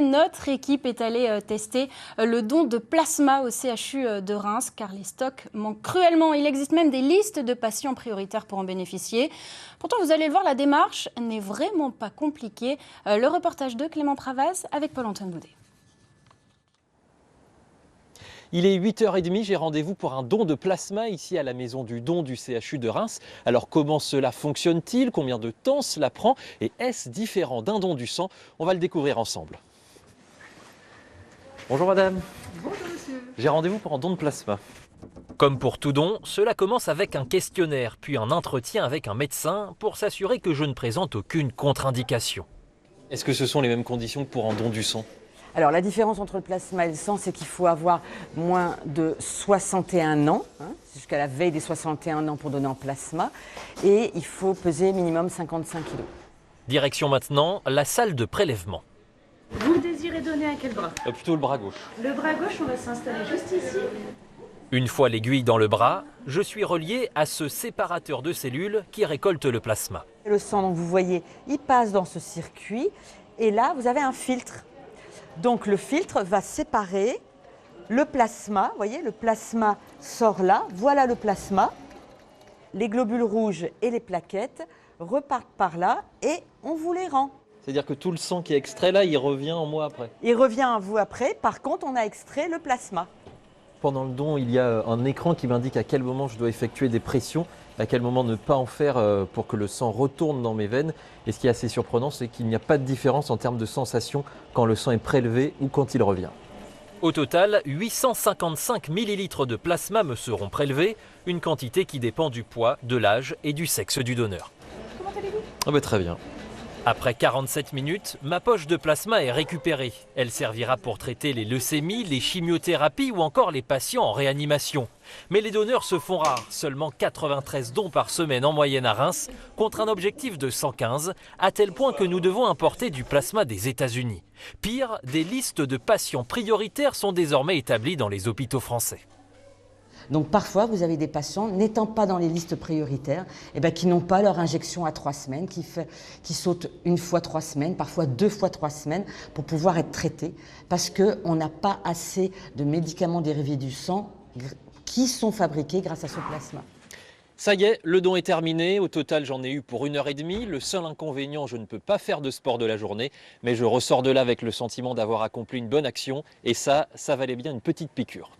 Notre équipe est allée tester le don de plasma au CHU de Reims car les stocks manquent cruellement. Il existe même des listes de patients prioritaires pour en bénéficier. Pourtant, vous allez le voir, la démarche n'est vraiment pas compliquée. Le reportage de Clément Pravaz avec Paul-Antoine Boudet. Il est 8h30, j'ai rendez-vous pour un don de plasma ici à la maison du don du CHU de Reims. Alors comment cela fonctionne-t-il? Combien de temps cela prend? Et est-ce différent d'un don du sang? On va le découvrir ensemble. Bonjour madame. Bonjour monsieur. J'ai rendez-vous pour un don de plasma. Comme pour tout don, cela commence avec un questionnaire, puis un entretien avec un médecin pour s'assurer que je ne présente aucune contre-indication. Est-ce que ce sont les mêmes conditions que pour un don du sang? Alors la différence entre le plasma et le sang, c'est qu'il faut avoir moins de 61 ans, jusqu'à la veille des 61 ans pour donner en plasma, et il faut peser minimum 55 kg. Direction maintenant la salle de prélèvement. Vous désirez donner à quel bras? Plutôt le bras gauche. Le bras gauche, on va s'installer juste ici. Une fois l'aiguille dans le bras, je suis relié à ce séparateur de cellules qui récolte le plasma. Le sang, donc vous voyez, il passe dans ce circuit, et là vous avez un filtre. Donc le filtre va séparer le plasma, vous voyez, le plasma sort là, voilà le plasma. Les globules rouges et les plaquettes repartent par là et on vous les rend. C'est-à-dire que tout le sang qui est extrait là, il revient en moi après. Il revient à vous après, par contre on a extrait le plasma. Pendant le don, il y a un écran qui m'indique à quel moment je dois effectuer des pressions, à quel moment ne pas en faire pour que le sang retourne dans mes veines. Et ce qui est assez surprenant, c'est qu'il n'y a pas de différence en termes de sensation quand le sang est prélevé ou quand il revient. Au total, 855 millilitres de plasma me seront prélevés, une quantité qui dépend du poids, de l'âge et du sexe du donneur. Comment allez-vous? Ah bah très bien. Après 47 minutes, ma poche de plasma est récupérée. Elle servira pour traiter les leucémies, les chimiothérapies ou encore les patients en réanimation. Mais les donneurs se font rares, seulement 93 dons par semaine en moyenne à Reims, contre un objectif de 115, à tel point que nous devons importer du plasma des États-Unis. Pire, des listes de patients prioritaires sont désormais établies dans les hôpitaux français. Donc parfois, vous avez des patients n'étant pas dans les listes prioritaires, qui n'ont pas leur injection à 3 semaines, qui sautent une fois 3 semaines, parfois 2 fois 3 semaines pour pouvoir être traités, parce qu'on n'a pas assez de médicaments dérivés du sang qui sont fabriqués grâce à ce plasma. Ça y est, le don est terminé. Au total, j'en ai eu pour 1h30. Le seul inconvénient, je ne peux pas faire de sport de la journée, mais je ressors de là avec le sentiment d'avoir accompli une bonne action. Et ça valait bien une petite piqûre.